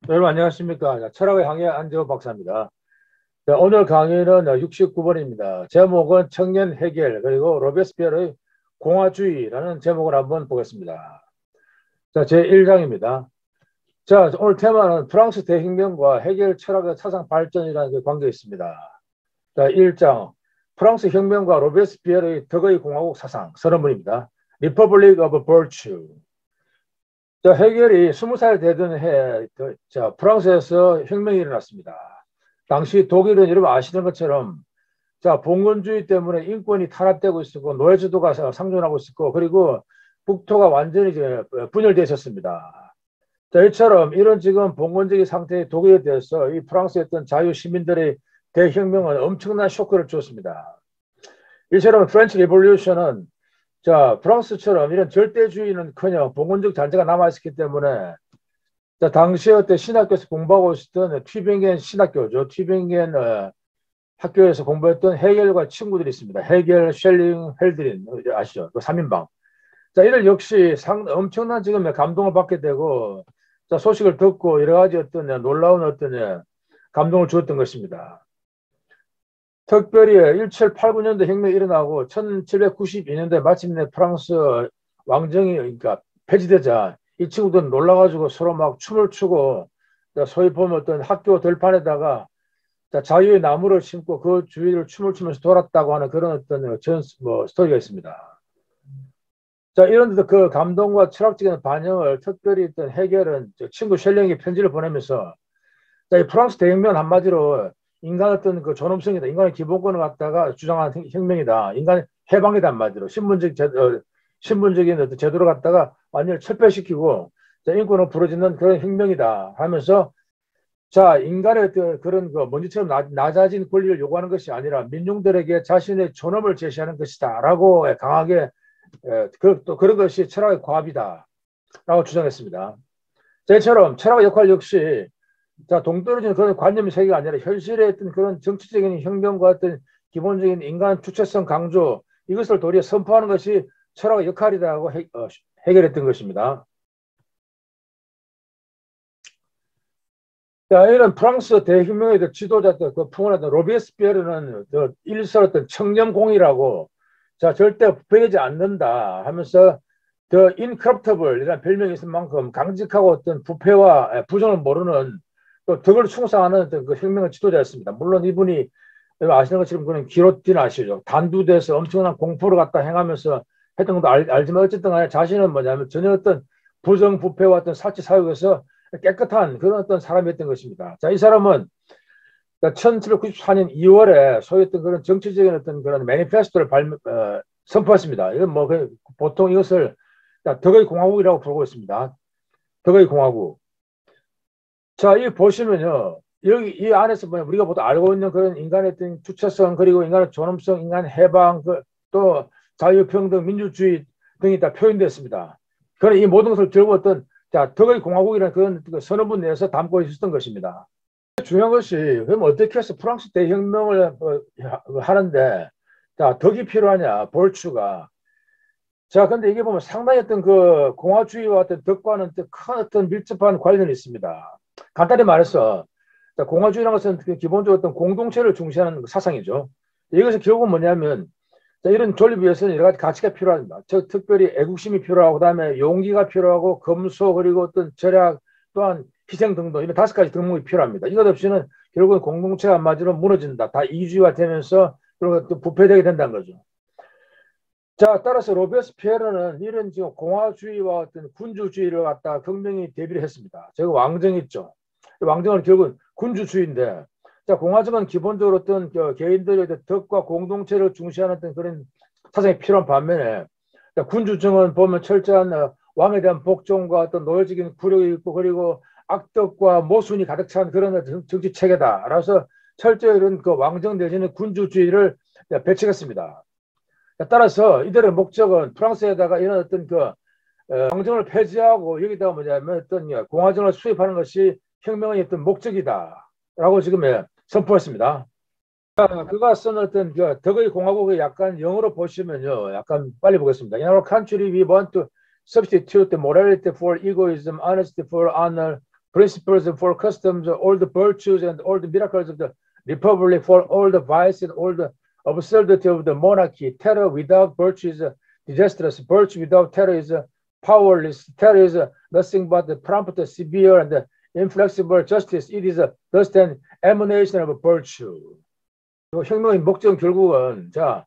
여러분 안녕하십니까? 자, 철학의 강의 안재호 박사입니다. 자, 오늘 강의는 69번입니다. 제목은 청년 해결 그리고 로베스피에르의 공화주의라는 제목을 한번 보겠습니다. 자, 제1장입니다. 자, 오늘 테마는 프랑스 대혁명과 해결 철학의 사상 발전이라는 그 관계가 있습니다. 자, 1장 프랑스 혁명과 로베스피에르의 덕의 공화국 사상 선언문입니다. Republic of Virtue. 자, 해결이 20살 되던 해, 프랑스에서 혁명이 일어났습니다. 당시 독일은 여러분 아시는 것처럼, 봉건주의 때문에 인권이 탄압되고 있었고, 노예제도가 상존하고 있었고, 그리고 국토가 완전히 이제 분열되어 있었습니다. 자, 이처럼 이런 지금 봉건적인 상태의 독일에 대해서 이 프랑스의 어떤 자유 시민들의 대혁명은 엄청난 쇼크를 주었습니다. 이처럼 프렌치 리볼루션은 프랑스처럼 이런 절대주의는커녕 봉건적 잔재가 남아있었기 때문에 당시에 그때 신학교에서 공부하고 있었던 튜빙겐 신학교죠. 튜빙겐 학교에서 공부했던 헤겔과 친구들이 있습니다. 헤겔, 셸링, 헬드린 아시죠? 그 3인방. 이들 역시 엄청난 지금 감동을 받게 되고 소식을 듣고 여러 가지 어떤 놀라운 어떤 감동을 주었던 것입니다. 특별히 1789년도 혁명이 일어나고 1792년도에 마침내 프랑스 왕정이 그러니까 폐지되자 이 친구들은 놀라가지고 서로 막 춤을 추고 소위 보면 어떤 학교 들판에다가 자유의 나무를 심고 그 주위를 춤을 추면서 돌았다고 하는 그런 어떤 스토리가 있습니다. 이런 데서 그 감동과 철학적인 반영을 특별히 어떤 해결은 친구 셸링이 편지를 보내면서 이 프랑스 대혁명 한마디로 인간 어떤 그 존엄성이다. 인간의 기본권을 갖다가 주장하는 혁명이다. 인간의 해방이다 한마디로 신분적인 어떤 제도를 갖다가 완전히 철폐시키고 인권을 부러지는 그런 혁명이다 하면서 인간의 그런 그 먼지처럼 낮아진 권리를 요구하는 것이 아니라 민중들에게 자신의 존엄을 제시하는 것이다라고 강하게 또 그런 것이 철학의 과업이다라고 주장했습니다. 이처럼 철학의 역할 역시 동떨어지는 그런 관념의 세계가 아니라 현실의 어떤 그런 정치적인 혁명과 어떤 기본적인 인간 주체성 강조 이것을 도리어 선포하는 것이 철학의 역할이라고 해결했던 것입니다. 이런 프랑스 대혁명의 지도자들 그 풍원했던 로베스피에르는 일설했던 청렴공의라고 절대 부패하지 않는다 하면서 더 인커럽터블이라는 별명이 있을 만큼 강직하고 어떤 부패와 부정을 모르는 또 덕을 충성하는 어떤 그 혁명의 지도자였습니다. 물론 이분이 아시는 것처럼 그런 기로틴 아시죠? 단두대에서 엄청난 공포를 갖다 행하면서 했던 것도 알지만 어쨌든 간에 자신은 뭐냐면 전혀 어떤 부정 부패와 어떤 사치 사육에서 깨끗한 그런 어떤 사람이었던 것입니다. 이 사람은 1794년 2월에 소위 어떤 그런 정치적인 어떤 그런 매니페스토를 선포했습니다. 이건 보통 이것을 덕의 공화국이라고 부르고 있습니다. 덕의 공화국. 이 보시면요. 여기 이 안에서 우리가 보통 알고 있는 그런 인간의 어떤 주체성 그리고 인간의 존엄성, 인간 해방, 또 자유평등, 민주주의 등이 다 표현됐습니다. 그런 이 모든 것을 들고 어떤 덕의 공화국이라는 그런 선언문 내에서 담고 있었던 것입니다. 중요한 것이 그럼 어떻게 해서 프랑스 대혁명을 하는데 덕이 필요하냐, 볼추가. 근데 이게 보면 상당히 어떤 그 공화주의와 어떤 덕과는 큰 어떤 밀접한 관련이 있습니다. 간단히 말해서 공화주의라는 것은 기본적으로 어떤 공동체를 중시하는 사상이죠. 이것은 결국은 뭐냐면 이런 존립 위해서는 여러 가지 가치가 필요합니다. 특별히 애국심이 필요하고 그다음에 용기가 필요하고 검소 그리고 어떤 절약 또한 희생 등등 이런 5가지 덕목이 필요합니다. 이것 없이는 결국은 공동체가 마저로 무너진다. 다 이주의화 되면서 그리고 또 부패되게 된다는 거죠. 따라서 로베스피에르는 이런 지금 공화주의와 어떤 군주주의를 갖다 극명히 대비를 했습니다. 제가 왕정 있죠. 왕정은 결국은 군주주의인데, 공화정은 기본적으로 어떤 개인들의 덕과 공동체를 중시하는 어떤 그런 사상이 필요한 반면에, 군주정은 보면 철저한 왕에 대한 복종과 어떤 노예적인 굴욕이 있고, 그리고 악덕과 모순이 가득 찬 그런 정치 체계다. 그래서 철저히 이런 그 왕정 내지는 군주주의를 배척했습니다. 따라서 이들의 목적은 프랑스에다가 이런 어떤 왕정을 폐지하고 여기다가 뭐냐면 어떤 공화정을 수입하는 것이 혁명의 어떤 목적이다라고 지금 선포했습니다. 그가 쓴 어떤 덕의 공화국의 약간 영어로 보시면요, 약간 빨리 보겠습니다. In our country, we want to substitute the morality for egoism, honesty for honor, principles for customs, all the virtues and all the miracles of the republic, for all the vice and all the absurdity of the monarchy. Terror without virtue is disastrous. Virtue without terror is powerless. Terror is nothing but the prompt, severe, and inflexible justice. It is thus an emanation of virtue. 혁명의 목적은 결국은 자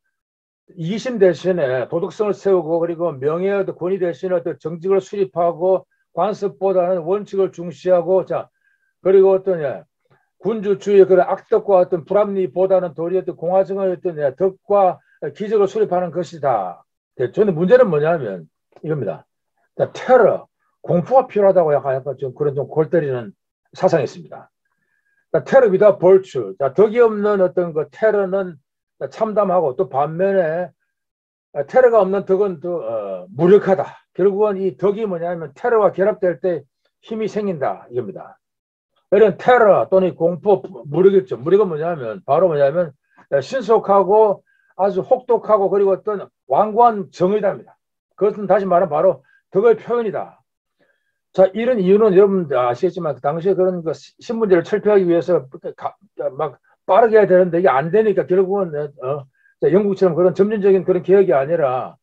이심 대신에 도덕성을 세우고 그리고 명예의 권위 대신에 어떤 정직을 수립하고 관습보다는 원칙을 중시하고 자 그리고 어떤 군주주의 그런 악덕과 어떤 불합리보다는 도리어 어떤 공화정의 어떤 덕과 기적을 수립하는 것이다. 저는 문제는 뭐냐면 이겁니다. 자, 테러, 공포가 필요하다고 약간 좀 그런 좀 골 때리는 사상이 있습니다. 자, 테러 without virtue. 자, 덕이 없는 어떤 그 테러는 참담하고 또 반면에 테러가 없는 덕은 더 무력하다. 결국은 이 덕이 뭐냐면 테러와 결합될 때 힘이 생긴다 이겁니다. 이런 테러 또는 공포 무력이죠. 무력은 뭐냐면 바로 뭐냐면 신속하고 아주 혹독하고 그리고 어떤 완고한 정의답니다. 그것은 다시 말하면 바로 덕의 표현이다. 자, 이런 이유는 여러분 아시겠지만 그 당시에 그런 그 신문지를 철폐하기 위해서 막 빠르게 해야 되는데 이게 안 되니까 결국은 영국처럼 그런 점진적인 그런 개혁이 아니라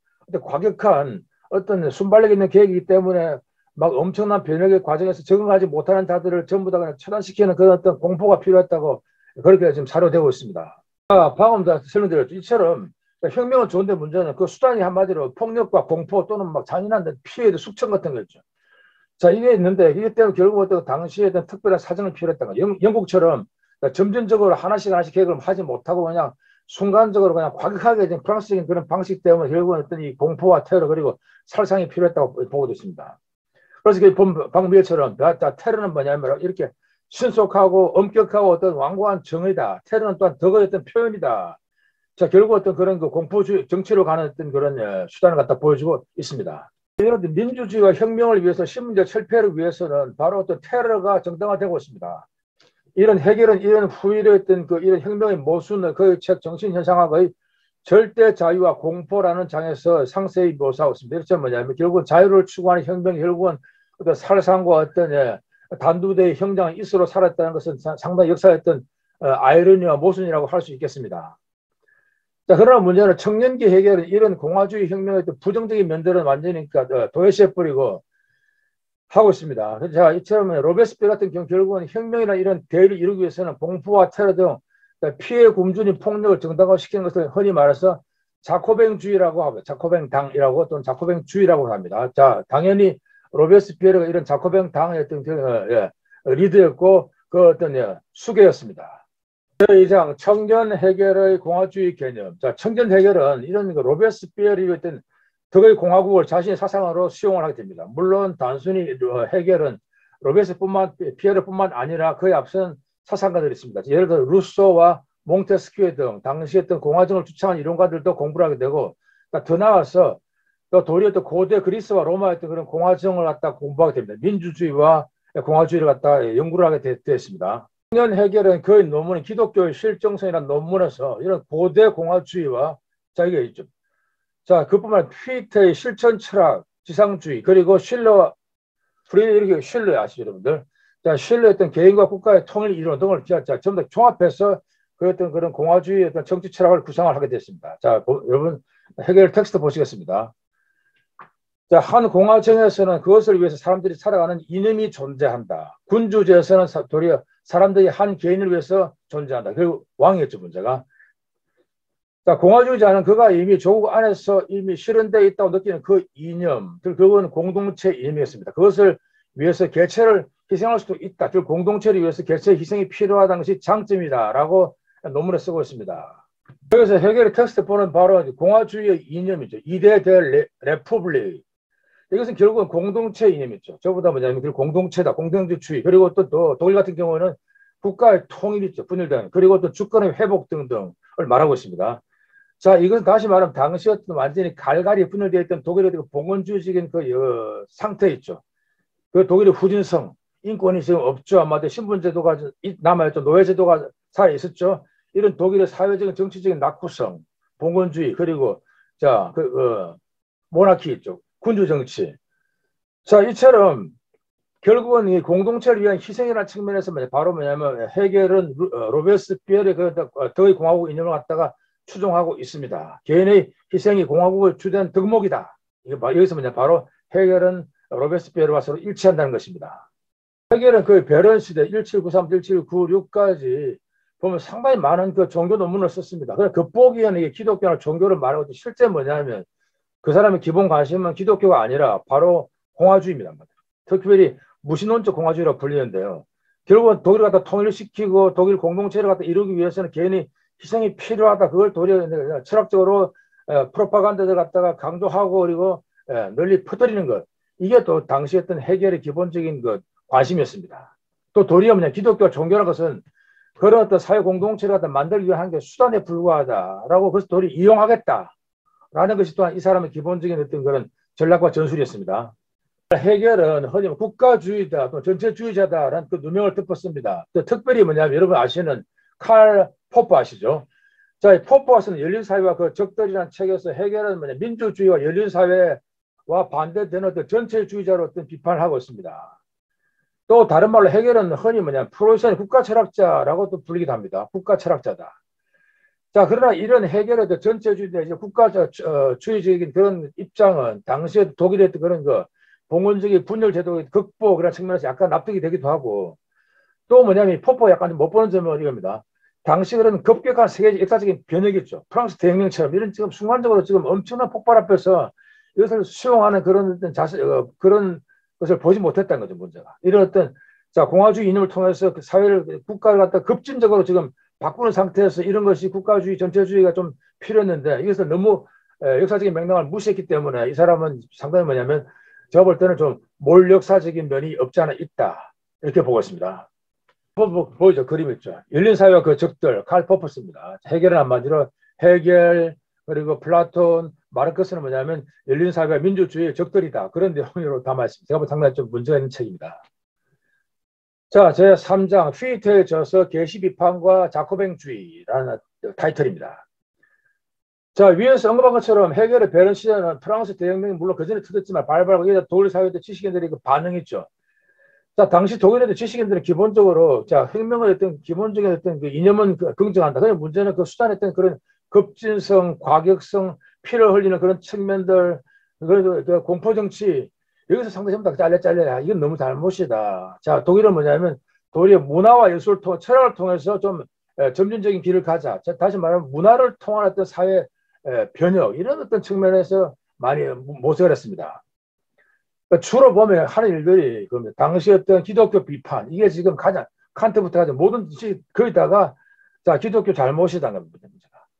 과격한 어떤 순발력 있는 계획이기 때문에 막 엄청난 변혁의 과정에서 적응하지 못하는 자들을 전부 다 그냥 처단시키는 그런 어떤 공포가 필요했다고 그렇게 지금 사료되고 있습니다. 방금 다 설명드렸죠. 이처럼 혁명은 좋은데 문제는 그 수단이 한마디로 폭력과 공포 또는 막 잔인한 피해의 숙청 같은 거죠. 자, 이게 있는데 이게 때문에 결국 어떤 당시에 어떤 특별한 사정을 필요했던 거예요. 영국처럼 점진적으로 하나씩 계획을 하지 못하고 그냥 순간적으로 그냥 과격하게 된 프랑스적인 그런 방식 때문에 결국은 어떤 이 공포와 테러 그리고 살상이 필요했다고 보고 있습니다. 그래서 방금 얘기처럼 테러는 뭐냐면 이렇게 신속하고 엄격하고 어떤 완고한 정의다. 테러는 또한 덕의 어떤 표현이다. 자, 결국 어떤 그런 그 공포주의 정치로 가는 어떤 그런 수단을 갖다 보여주고 있습니다. 이런 민주주의와 혁명을 위해서 신문제 철폐를 위해서는 바로 어떤 테러가 정당화되고 있습니다. 이런 해결은 이런 후일했던 그 이런 혁명의 모순을 그 책 정신현상학의 절대 자유와 공포라는 장에서 상세히 묘사하고 있습니다. 이것은 뭐냐면 결국은 자유를 추구하는 혁명이 결국은 어떤 살상과 어떤 단두대의 형장의 이수로 살았다는 것은 상당히 역사의 어떤 아이러니와 모순이라고 할 수 있겠습니다. 자, 그러나 문제는 청년기 해결은 이런 공화주의 혁명의 부정적인 면들은 완전히 도외시해버리고 하고 있습니다. 자, 이처럼 로베스피에르 같은 경우 결국은 혁명이나 이런 대의를 이루기 위해서는 공포와 테러 등 피해 굶주린 폭력을 정당화시키는 것을 흔히 말해서 자코뱅주의라고 하고 자코뱅당이라고 또는 자코뱅주의라고 합니다. 자, 당연히 로베스피에르가 이런 자코뱅당의 어떤 리더였고 그 어떤 수괴였습니다. 제2장 청년 해결의 공화주의 개념. 자, 청년 해결은 이런 로베스피에르의 어떤 덕의 공화국을 자신의 사상으로 수용을 하게 됩니다. 물론 단순히 해결은 로베스피에르뿐만 아니라 그에 앞선 사상가들이 있습니다. 예를 들어 루소와 몽테스키에 등 당시 어떤 공화정을 주창한 이론가들도 공부를 하게 되고 더 나아가서 또 도리어 또 고대 그리스와 로마의 그런 공화정을 갖다 공부하게 됩니다. 민주주의와 공화주의를 갖다 연구를 하게 되었습니다. 청년 해결은 그의 논문인 기독교의 실정성이라는 논문에서 이런 고대 공화주의와 자 이게 있죠. 자, 그뿐만 아니라 피테의 실천 철학, 지상주의, 그리고 실러, 프리드리히 실러 아시죠, 여러분들? 자, 실러의 어떤 개인과 국가의 통일 이론 등을 전부 다 종합해서 그 어떤 그런 공화주의 어떤 정치 철학을 구상을 하게 됐습니다. 자, 여러분, 해결 텍스트 보시겠습니다. 자, 한 공화정에서는 그것을 위해서 사람들이 살아가는 이념이 존재한다. 군주제에서는 도리어 사람들이 한 개인을 위해서 존재한다. 그리고 왕이었죠, 문제가. 자, 공화주의자는 그가 이미 조국 안에서 이미 실현되어 있다고 느끼는 그 이념, 그건 공동체 이념이었습니다. 그것을 위해서 개체를 희생할 수도 있다. 즉 공동체를 위해서 개체의 희생이 필요하다는 것이 장점이다라고 논문에 쓰고 있습니다. 여기서 해결의 텍스트 보는 바로 공화주의의 이념이죠. 이데 델 레푸블릭. 이것은 결국은 공동체 이념이죠. 저보다 뭐냐면 공동체다, 공동주의. 그리고 또 독일 같은 경우는 국가의 통일이 있죠. 분열된. 그리고 또 주권의 회복 등등을 말하고 있습니다. 자, 이것은 다시 말하면 당시 어떤 완전히 갈갈이 분열되어 있던 독일의 봉건주의적인 그 상태 있죠. 그 독일의 후진성, 인권이 지금 없죠. 아마도 신분제도가 남아있죠. 노예제도가 살아있었죠. 이런 독일의 사회적인 정치적인 낙후성, 봉건주의, 그리고 모나키 있죠. 군주 정치. 자, 이처럼 결국은 이 공동체를 위한 희생이라는 측면에서 바로 뭐냐면 헤겔은 로베스피에르의 덕의 공화국 이념을 갖다가 추종하고 있습니다. 개인의 희생이 공화국을 주된 덕목이다. 여기서 바로 헤겔은 로베스피에르와 서로 일치한다는 것입니다. 헤겔은 그 베른 시대 1793, 1796까지 보면 상당히 많은 그 종교 논문을 썼습니다. 그래서 겉보기에는 기독교나 종교를 말하고 실제 뭐냐면 그 사람의 기본 관심은 기독교가 아니라 바로 공화주의입니다. 특별히 무신론적 공화주의라고 불리는데요. 결국은 독일을 갖다 통일시키고 독일 공동체를 갖다 이루기 위해서는 개인이 희생이 필요하다. 그걸 도리어 철학적으로 프로파간다를 갖다가 강조하고 그리고 널리 퍼뜨리는 것. 이게 또 당시 했던 헤겔의 기본적인 관심이었습니다. 또 도리어 기독교 종교라는 것은 그런 어떤 사회 공동체를 갖다 만들기 위한 게 수단에 불과하다라고 그래서 도리어 이용하겠다라는 것이 또한 이 사람의 기본적인 어떤 그런 전략과 전술이었습니다. 헤겔은 흔히 국가주의다 또 전체주의자다라는 그 누명을 덮었습니다. 또 특별히 뭐냐면 여러분 아시는 칼 포퍼 아시죠? 자, 포퍼가 쓰는 열린사회와 그 적들이라는 책에서 헤겔은 민주주의와 열린사회와 반대되는 어떤 전체주의자로 어떤 비판을 하고 있습니다. 또 다른 말로 헤겔은 흔히 프로이센 국가철학자라고 또 불리기도 합니다. 국가철학자다. 자, 그러나 이런 헤겔의 전체주의자 국가주의적인 그런 입장은 당시에 독일의 그런 봉건적인 분열제도의 극복 그런 측면에서 약간 납득이 되기도 하고 또 뭐냐면 포포 약간 못 보는 점은 이겁니다. 당시 그런 급격한 세계적 역사적인 변혁이 있죠. 프랑스 대혁명처럼 이런 지금 순간적으로 지금 엄청난 폭발 앞에서 이것을 수용하는 그런 어떤 그런 것을 보지 못했다는 거죠, 문제가. 이런 어떤 공화주의 이념을 통해서 그 사회를 국가를 갖다 급진적으로 지금 바꾸는 상태에서 이런 것이 국가주의 전체주의가 좀 필요했는데 이것을 너무 역사적인 맥락을 무시했기 때문에 이 사람은 상당히 뭐냐면 제가 볼 때는 좀 몰역사적인 면이 없지 않아 있다. 이렇게 보고 있습니다. 보이죠? 그림 있죠? 열린사회와 그 적들, 칼 포퍼스입니다. 헤겔은 한마디로 헤겔, 그리고 플라톤, 마르크스는 뭐냐면 열린사회와 민주주의의 적들이다. 그런 내용으로 담아 있습니다. 제가 볼 때 상당히 좀 문제가 있는 책입니다. 자, 제 3장, 휘트에 져서 계시 비판과 자코뱅주의라는 타이틀입니다. 자, 위에서 언급한 것처럼 헤겔의 베른 시대는 프랑스 대혁명이 물론 그 전에 터졌지만 발발하고 독일 사회의 지식인들의 그 반응이죠. 자, 당시 독일의 지식인들은 기본적으로 혁명을 했던 기본적인 어떤 그 이념은 긍정한다. 그런데 문제는 그 수단했던 그런 급진성, 과격성, 피를 흘리는 그런 측면들, 그 공포 정치 여기서 상당히 전부 다 잘려. 이건 너무 잘못이다. 자, 독일은 뭐냐면 도리어 문화와 예술을 통해 철학을 통해서 좀 점진적인 길을 가자. 자, 다시 말하면 문화를 통한 어떤 사회 변혁 이런 어떤 측면에서 많이 모색을 했습니다. 주로 보면 하는 일들이 당시 어떤 기독교 비판 이게 지금 가장 칸트부터 가장 모든 것이 거기다가 기독교 잘못이다는 겁니다.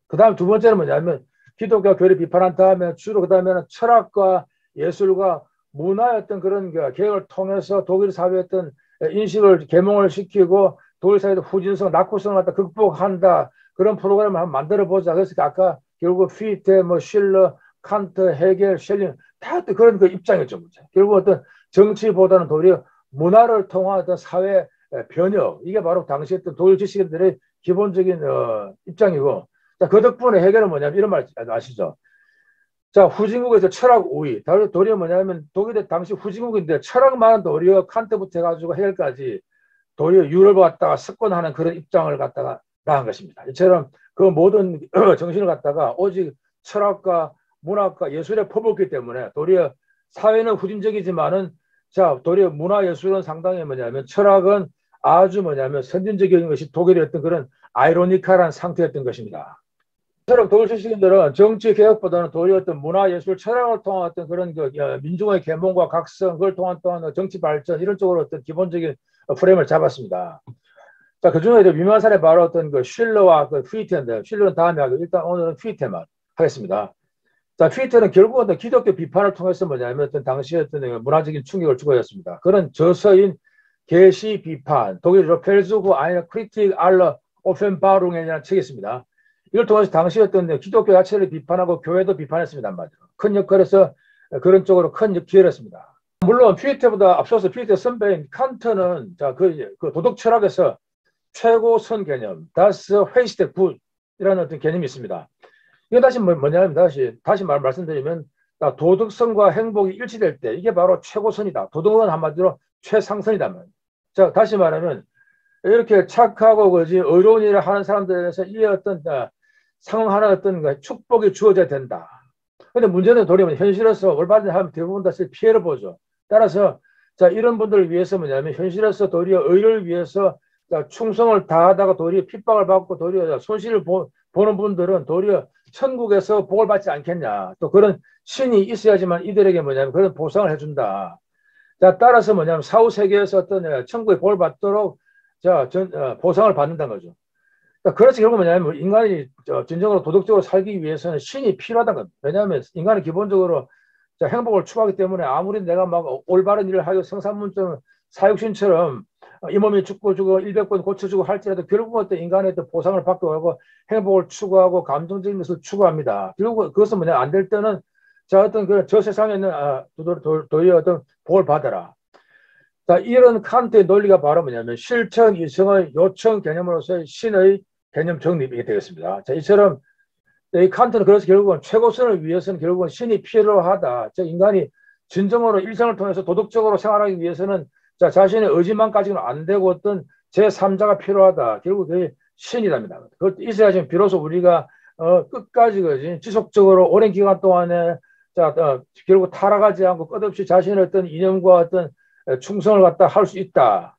그 다음 두 번째는 뭐냐면 기독교 교리 비판한 다음에 주로 그 다음에는 철학과 예술과 문화의 어떤 그런 개혁을 통해서 독일 사회의 어떤 인식을 계몽을 시키고 독일 사회의 후진성, 낙후성을 갖다 극복한다. 그런 프로그램을 한번 만들어 보자. 그래서 아까 결국 피테, 실러, 칸트, 헤겔, 셸링 다 그런 입장이었죠. 결국 어떤 정치보다는 도리어 문화를 통한 어떤 사회 변혁 이게 바로 당시 어떤 독일 지식인들의 기본적인 입장이고 그 덕분에 헤겔은 뭐냐면 이런 말 아시죠? 자, 후진국에서 철학 우위. 도리어 뭐냐면 독일의 당시 후진국인데 철학만 도리어 칸트부터 해가지고 헤겔까지 도리어 유럽을 갖다가 석권하는 그런 입장을 갖다가 나간 것입니다. 이처럼 그 모든 정신을 갖다가 오직 철학과 문학과 예술에 퍼붓기 때문에 도리어 사회는 후진적이지만은 도리어 문화 예술은 상당히 뭐냐면 철학은 아주 뭐냐면 선진적인 것이 독일의 어떤 그런 아이러니컬한 상태였던 것입니다. 독일 지식인들은 정치 개혁보다는 도리어 어떤 문화 예술 철학을 통한 어떤 그런 민중의 계몽과 각성 그걸 통한 또한 정치 발전 이런 쪽으로 어떤 기본적인 프레임을 잡았습니다. 자, 그 중에 유명한 사례 바로 어떤 쉴러와 휘트인데 쉴러는 다음에 하고 일단 오늘은 휘트만 하겠습니다. 자, 휘트는 결국 어떤 기독교 비판을 통해서 뭐냐면 어떤 당시에 어떤 문화적인 충격을 주고 있습니다. 그런 저서인 계시 비판, 독일어로 펠수후 아이너 크리틱 알러 오펜바룽이라는 책이 있습니다. 이걸 통해서 당시 어떤 기독교 자체를 비판하고 교회도 비판했습니다. 한마디로. 큰 역할에서 그런 쪽으로 큰 기여를 했습니다. 물론 휘트보다 앞서서 휘트 선배인 칸트는 그 도덕 철학에서 최고선 개념, 다스 회시대 굿이라는 어떤 개념이 있습니다. 이거 다시 뭐냐면 다시 말씀드리면 도덕성과 행복이 일치될 때 이게 바로 최고선이다. 도덕은 한마디로 최상선이단 말이에요. 자, 다시 말하면 이렇게 착하고 그지 의로운 일을 하는 사람들에 대해서 이 어떤 상황하나 어떤 축복이 주어져야 된다. 근데 문제는 도리어 현실에서 올바른 하면 대부분 다 피해를 보죠. 따라서 자 이런 분들을 위해서 뭐냐면 현실에서 도리어 의를 위해서 자, 충성을 다하다가 도리어 핍박을 받고 도리어 손실을 보는 분들은 도리어 천국에서 복을 받지 않겠냐. 또 그런 신이 있어야지만 이들에게 뭐냐면 그런 보상을 해준다. 자, 따라서 뭐냐면 사후 세계에서 어떤 천국의 복을 받도록 자, 보상을 받는다는 거죠. 그러니까 그래서 결국 뭐냐면 인간이 진정으로 도덕적으로 살기 위해서는 신이 필요하다는 겁니다. 왜냐하면 인간은 기본적으로 자, 행복을 추구하기 때문에 아무리 내가 막 올바른 일을 하고 성산문점 사육신처럼 이 몸이 죽고 100번 고쳐주고 할지라도 결국은 어떤 인간의 어떤 보상을 받고 하고 행복을 추구하고 감정적인 것을 추구합니다. 결국 그것은 뭐냐 안 될 때는 자 어떤 저 세상에 있는 도리어 어떤 복을 받아라. 자, 이런 칸트의 논리가 바로 뭐냐면 실천 이성의 요청 개념으로서의 신의 개념 정립이 되겠습니다. 자, 이처럼 이 칸트는 그래서 결국은 최고선을 위해서는 결국은 신이 필요하다. 즉 인간이 진정으로 일생을 통해서 도덕적으로 생활하기 위해서는 자, 자신의 의지만까지는 안 되고 어떤 제3자가 필요하다. 결국 그게 신이랍니다. 그것 있어야지 비로소 우리가 끝까지 그지 지속적으로 오랜 기간 동안에 자, 결국 타락하지 않고 끝없이 자신의 어떤 이념과 어떤 충성을 갖다 할 수 있다.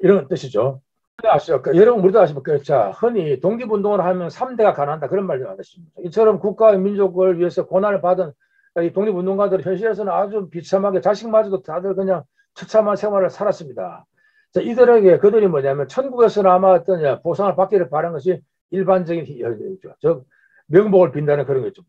이런 뜻이죠. 아시죠? 여러분 우리도 아시면 자 흔히 독립운동을 하면 3대가 가난하다 그런 말도 안 했습니다. 이처럼 국가와 민족을 위해서 고난을 받은 이 독립운동가들이 현실에서는 아주 비참하게 자식마저도 다들 그냥 처참한 생활을 살았습니다. 자, 이들에게 그들이 뭐냐면 천국에서는 아마 어떤 보상을 받기를 바라는 것이 일반적인 즉 명복을 빈다는 그런 거죠.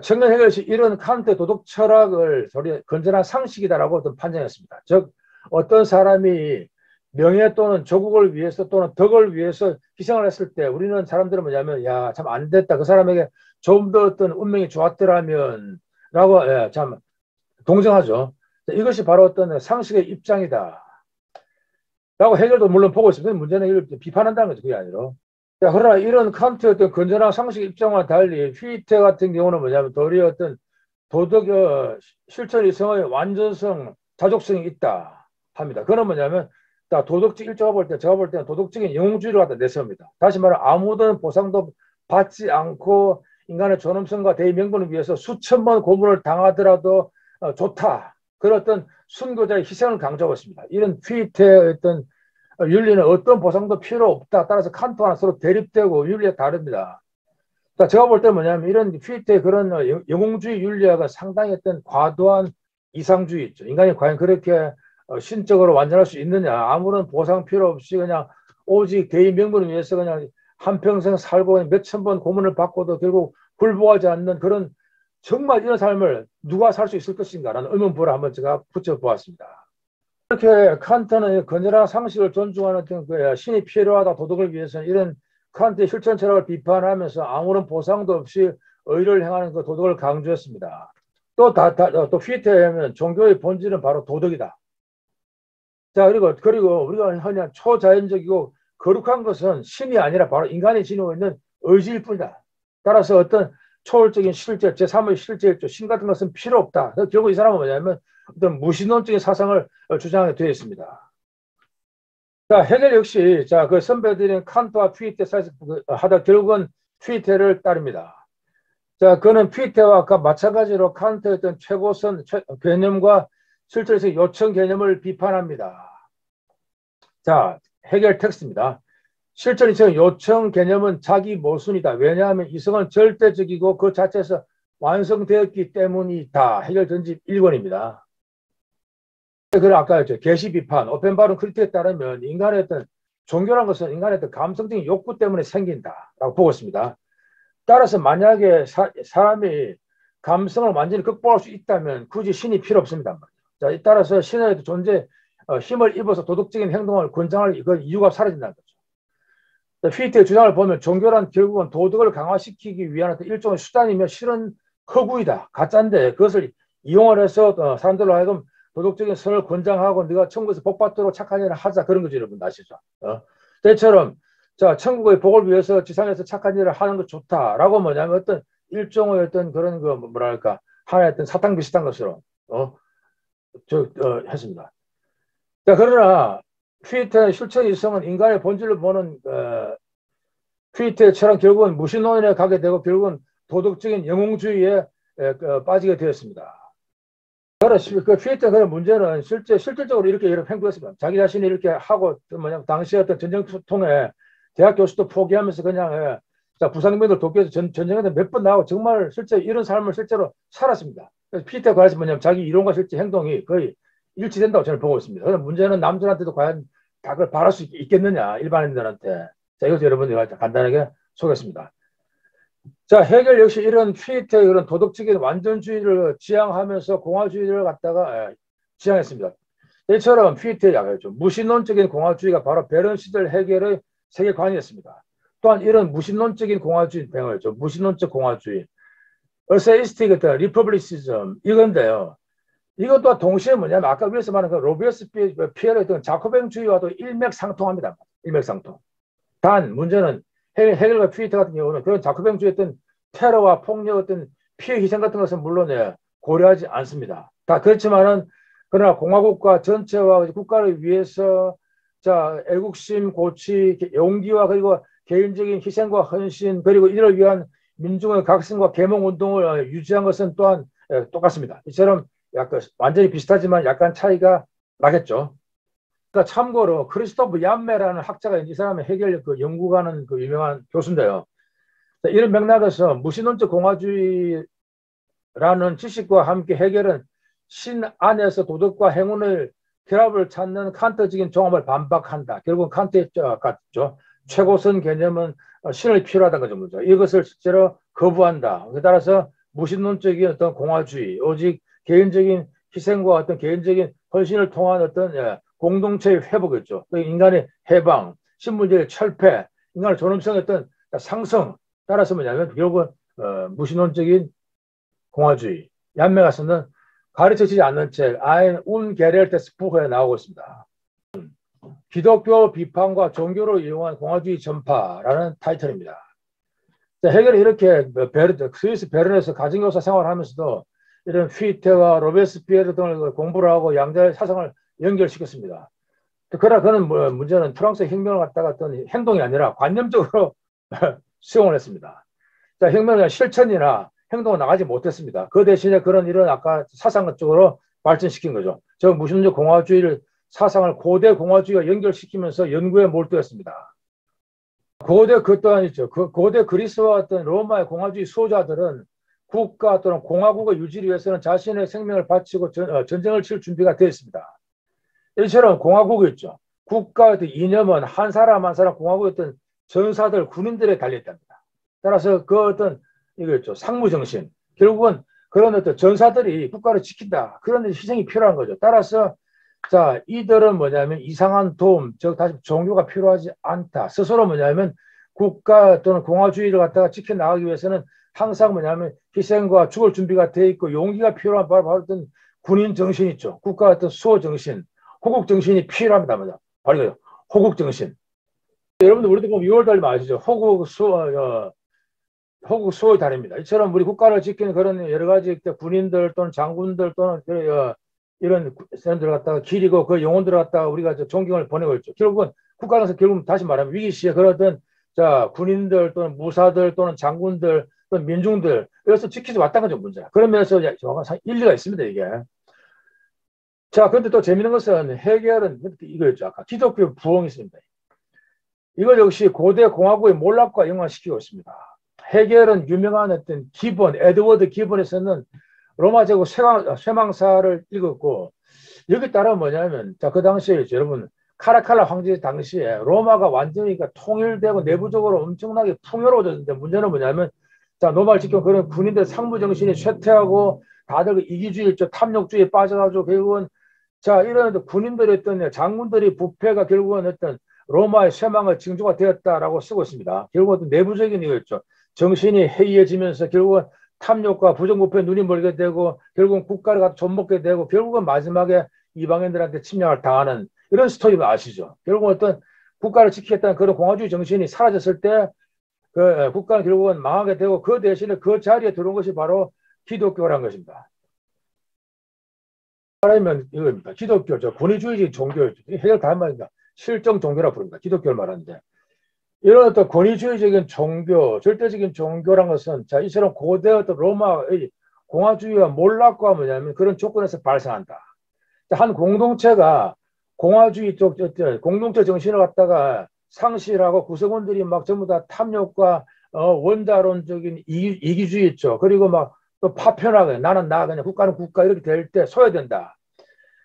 청년 해결시 이런 칸트의 도덕 철학을 건전한 상식이다라고 어떤 판정했습니다. 즉 어떤 사람이 명예 또는 조국을 위해서 또는 덕을 위해서 희생을 했을 때 우리는 사람들은 뭐냐면 야 참 안 됐다 그 사람에게 좀 더 어떤 운명이 좋았더라면 라고 참 동정하죠. 이것이 바로 어떤 상식의 입장이다 라고 해결도 물론 보고 있습니다. 문제는 이걸 비판한다는 거죠. 그게 아니라 자, 그러나 이런 칸트의 어떤 건전한 상식 입장과 달리 휘테 같은 경우는 뭐냐면 도리어 어떤 도덕 실천 이성의 완전성, 자족성이 있다 합니다. 그건 뭐냐면 도덕적 일조가 볼 때, 제가 볼 때는 도덕적인 영웅주의를 갖다 내세웁니다. 다시 말해 아무런 보상도 받지 않고 인간의 존엄성과 대의 명분을 위해서 수천 번 고문을 당하더라도 좋다. 그런 어떤 순교자의 희생을 강조하고 있습니다. 이런 휘테의 어떤 윤리는 어떤 보상도 필요 없다. 따라서 칸트와는 서로 대립되고 윤리가 다릅니다. 제가 볼 때 뭐냐면 이런 휘테의 그런 영웅주의 윤리학은 상당히 어떤 과도한 이상주의 있죠. 인간이 과연 그렇게 신적으로 완전할 수 있느냐. 아무런 보상 필요 없이 그냥 오직 개인 명분을 위해서 그냥 한평생 살고 몇천 번 고문을 받고도 결국 굴복하지 않는 그런 정말 이런 삶을 누가 살 수 있을 것인가라는 의문부를 한번 제가 붙여보았습니다. 이렇게 칸트는 건전한 상식을 존중하는 어떤 신이 필요하다 도덕을 위해서는 이런 칸트의 실천 철학을 비판하면서 아무런 보상도 없이 의를 행하는 그 도덕을 강조했습니다. 또 휘테에 하면 종교의 본질은 바로 도덕이다. 자, 그리고 우리가 그냥 초자연적이고 거룩한 것은 신이 아니라 바로 인간이 지니고 있는 의지일 뿐이다. 따라서 어떤 초월적인 실제, 제3의 실제일조, 신 같은 것은 필요 없다. 결국 이 사람은 뭐냐면 어떤 무신론적인 사상을 주장하게 되어 있습니다. 자, 해겔 역시 자, 그 선배들인 칸트와 휘테 사이에서 하다 결국은 휘테를 따릅니다. 자, 그는 휘테와 마찬가지로 칸트의 어떤 최고선 개념과 실제에서 요청 개념을 비판합니다. 자, 해결 텍스트입니다. 실전 이성 요청 개념은 자기 모순이다. 왜냐하면 이성은 절대적이고 그 자체에서 완성되었기 때문이다. 해결 전집 1권입니다. 그리고 아까 계시 비판, 오펜바른 크리틱에 따르면 인간의 어떤 종교란 것은 인간의 어떤 감성적인 욕구 때문에 생긴다라고 보고 있습니다. 따라서 만약에 사람이 감성을 완전히 극복할 수 있다면 굳이 신이 필요 없습니다. 자, 따라서 신의 존재 힘을 입어서 도덕적인 행동을 권장할 그 이유가 사라진다는 거죠. 휘트의 주장을 보면 종교란 결국은 도덕을 강화시키기 위한 일종의 수단이며 실은 허구이다. 가짜인데 그것을 이용을 해서 사람들로 하여금 도덕적인 선을 권장하고 네가 천국에서 복 받도록 착한 일을 하자 그런 거죠. 여러분 아시죠? 때처럼 자 천국의 복을 위해서 지상에서 착한 일을 하는 것 좋다라고 뭐냐면 어떤 일종의 어떤 그런 그 뭐랄까 하나의 어떤 사탕 비슷한 것으로 했습니다. 자, 그러나 휘트의 실천 이성은 인간의 본질을 보는 휘트의 철학 결국은 무신론에 가게 되고 결국은 도덕적인 영웅주의에 빠지게 되었습니다. 그 휘트의 그런 문제는 실질적으로 이렇게 행동했습니다. 자기 자신이 이렇게 하고 당시 어떤 전쟁통에 대학 교수도 포기하면서 그냥 자, 부상병들 돕기 위해서 전쟁에 몇 번 나가고 정말 실제 이런 삶을 실제로 살았습니다. 그래서 휘트에 관해서 뭐냐면 자기 이론과 실제 행동이 거의 일치된다고 저는 보고 있습니다. 그럼 문제는 남들한테도 과연 다 그걸 바랄 수 있겠느냐, 일반인들한테. 자, 이것도 여러분들이 간단하게 소개했습니다. 자, 해결 역시 이런 휘트의 그런 도덕적인 완전주의를 지향하면서 공화주의를 갖다가 지향했습니다. 이처럼 휘트의 약이죠. 무신론적인 공화주의가 바로 베른 시들 해결의 세계관이었습니다. 또한 이런 무신론적인 공화주의, 무신론적 공화주의, 어세이스틱 리퍼블리시즘 이건데요. 이것도 동시에 뭐냐면 아까 위에서 말한 그 로베스피에르의 어떤 자코뱅주의와도 일맥상통합니다. 일맥상통. 단 문제는 해겔과 휘트 같은 경우는 그런 자코뱅주의 어떤 테러와 폭력 어떤 피해 희생 같은 것은 물론 고려하지 않습니다. 다 그렇지만은 그러나 공화국가 전체와 국가를 위해서 자 애국심, 고취, 용기와 그리고 개인적인 희생과 헌신 그리고 이를 위한 민중의 각성과 계몽운동을 유지한 것은 또한 똑같습니다. 이처럼 약간 완전히 비슷하지만 약간 차이가 나겠죠. 그러니까 참고로 크리스토프 얀메라는 학자가 이 사람의 해결 그 연구가는 그 유명한 교수인데요. 이런 맥락에서 무신론적 공화주의라는 지식과 함께 해결은 신 안에서 도덕과 행운의 결합을 찾는 칸트적인 종합을 반박한다. 결국 칸트의 같죠. 최고선 개념은 신을 필요하다는 거죠. 이것을 실제로 거부한다. 따라서 무신론적인 어떤 공화주의, 오직 개인적인 희생과 어떤 개인적인 헌신을 통한 어떤 공동체의 회복이죠. 인간의 해방, 신분제의 철폐, 인간의 존엄성의 어떤 상승. 따라서 뭐냐면 결국은 무신론적인 공화주의. 얀메가 쓰는 가르쳐지지 않는 책 아인 운게렐테스 부호에 나오고 있습니다. 기독교 비판과 종교를 이용한 공화주의 전파라는 타이틀입니다. 해결이 이렇게 스위스 베른에서 가정교사 생활을 하면서도 이런 휘테와 로베스피에르 등을 공부를 하고 양자의 사상을 연결시켰습니다. 그러나 그는 문제는 프랑스 혁명을 갖다가 어떤 행동이 아니라 관념적으로 수용을 했습니다. 자, 혁명의 실천이나 행동은 나가지 못했습니다. 그 대신에 그런 이런 아까 사상 쪽으로 발전시킨 거죠. 저 무신론적 공화주의를 사상을 고대 공화주의와 연결시키면서 연구에 몰두했습니다. 고대 그 또한 있죠. 그 고대 그리스와 어떤 로마의 공화주의 수호자들은 국가 또는 공화국의 유지를 위해서는 자신의 생명을 바치고 전쟁을 칠 준비가 되어 있습니다. 이처럼 공화국이 있죠. 국가의 이념은 한 사람 한 사람 공화국의 어떤 전사들, 군인들에 달려있답니다. 따라서 그 어떤 이거죠. 상무정신. 결국은 그런 어떤 전사들이 국가를 지킨다. 그런 희생이 필요한 거죠. 따라서 자, 이들은 뭐냐면 이상한 도움, 즉 다시 종교가 필요하지 않다. 스스로 뭐냐면 국가 또는 공화주의를 갖다가 지켜나가기 위해서는 항상 뭐냐면 희생과 죽을 준비가 돼 있고 용기가 필요한 바로 어떤 군인 정신 있죠. 국가 어떤 수호 정신, 호국 정신이 필요합니다. 바로 이거요. 호국 정신. 여러분들 우리도 보면 6월달 아시죠? 호국 수호의 달입니다. 이처럼 우리 국가를 지키는 그런 여러 가지 군인들 또는 장군들 또는 이런 사람들을 갖다가 기리고 그 영혼들을 갖다가 우리가 존경을 보내고 있죠. 결국은 국가에서 결국 다시 말하면 위기 시에 그런 자 군인들 또는 무사들 또는 장군들 또는 민중들 이래서 지키지 왔다는 거죠 문제가. 그런 면에서 정확한 일리가 있습니다 이게. 자 그런데 또 재밌는 것은 해결은 이거였죠. 아까 기독교 부흥이 있습니다. 이걸 역시 고대 공화국의 몰락과 연관시키고 있습니다. 해결은 유명한 어떤 기본 에드워드 기본에 쓰는 로마 제국 쇠망사를 읽었고 여기 따라 뭐냐면 자 그 당시에 여러분 카라칼라 황제 당시에 로마가 완전히 통일되고 내부적으로 엄청나게 풍요로워졌는데 문제는 뭐냐면 자 노마를 지킨 그런 군인들 상부 정신이 쇠퇴하고 다들 그 이기주의 탐욕주의에 빠져가지고 결국은 자 이런 군인들의 어떤 장군들이 부패가 결국은 어떤 로마의 쇠망의 징조가 되었다라고 쓰고 있습니다. 결국은 내부적인 이거였죠. 정신이 해이해지면서 결국은 탐욕과 부정부패에 눈이 멀게 되고 결국은 국가를 갖다 좀먹게 되고 결국은 마지막에 이방인들한테 침략을 당하는 이런 스토리를 아시죠? 결국은 어떤 국가를 지키겠다는 그런 공화주의 정신이 사라졌을 때 그 국가는 결국은 망하게 되고 그 대신에 그 자리에 들어온 것이 바로 기독교라는 것입니다. 말하면 이겁니다. 기독교, 권위주의적 종교, 해결 다 말입니다. 실정 종교라 부릅니다. 기독교를 말하는데. 이런 어떤 권위주의적인 종교, 절대적인 종교란 것은 자, 이처럼 고대 어떤 로마의 공화주의와 몰락과 뭐냐면 그런 조건에서 발생한다. 한 공동체가 공화주의 쪽 공동체 정신을 갖다가 상실하고 구성원들이 막 전부 다 탐욕과 원자론적인 이기주의 있죠. 그리고 막 또 파편하게 나는 나 그냥 국가는 국가 이렇게 될 때 소외된다.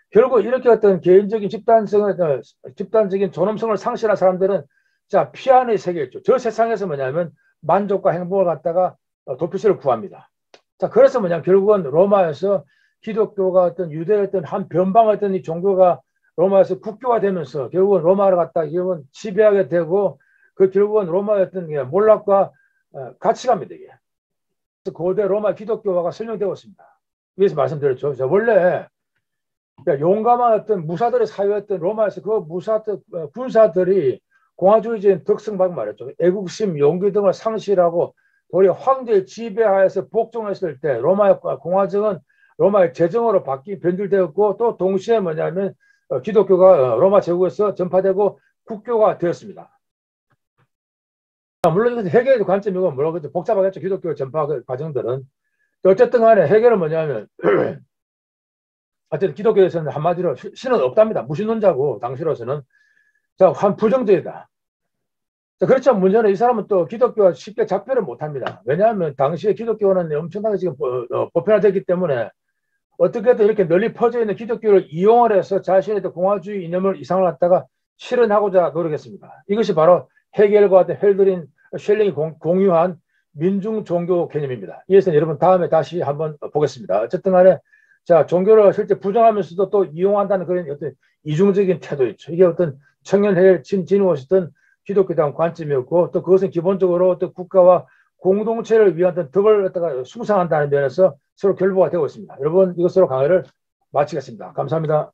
결국 이렇게 어떤 개인적인 집단적인 존엄성을 상실한 사람들은 자 피안의 세계였죠. 저 세상에서 뭐냐면 만족과 행복을 갖다가 도피처를 구합니다. 자 그래서 뭐냐 결국은 로마에서 기독교가 어떤 유대의 어떤 한 변방의 어떤 이 종교가 로마에서 국교화 되면서 결국은 로마를 갖다 결국은 지배하게 되고 그 결국은 로마의 어떤 몰락과 가치갑니다. 이게. 고대 로마 기독교화가 설명되고 있습니다. 위에서 말씀드렸죠. 원래 용감한 어떤 무사들의 사회였던 로마에서 그 무사들 군사들이 공화주의적인 특성만 말했죠. 애국심, 용기 등을 상실하고 도리어 황제의 지배하에서 복종했을 때 로마의 공화정은 로마의 제정으로 변질되었고 또 동시에 뭐냐면 기독교가 로마 제국에서 전파되고 국교가 되었습니다. 물론 해결의 관점이고 뭐라고 복잡하겠죠. 기독교 전파 과정들은. 어쨌든 간에 해결은 뭐냐면 어쨌든 기독교에서는 한마디로 신은 없답니다. 무신론자고 당시로서는 자, 한 부정적이다. 자, 그렇죠. 문제는 이 사람은 또 기독교와 쉽게 작별을 못합니다. 왜냐하면 당시에 기독교는 엄청나게 지금 보편화되기 때문에 어떻게든 이렇게 널리 퍼져 있는 기독교를 이용을 해서 자신의 공화주의 이념을 이상을 갖다가 실현하고자 노력했습니다. 이것이 바로 헤겔과 헬드린, 셸링이 공유한 민중 종교 개념입니다. 이에서 여러분 다음에 다시 한번 보겠습니다. 어쨌든 간에 자 종교를 실제 부정하면서도 또 이용한다는 그런 어떤 이중적인 태도였죠. 이게 어떤 청년 헤겔 진우었던 기독교에 대한 관점이었고 또 그것은 기본적으로 어떤 국가와 공동체를 위한 어떤 덕을 갖다가 숭상한다는 면에서 서로 결부가 되고 있습니다. 여러분 이것으로 강의를 마치겠습니다. 감사합니다.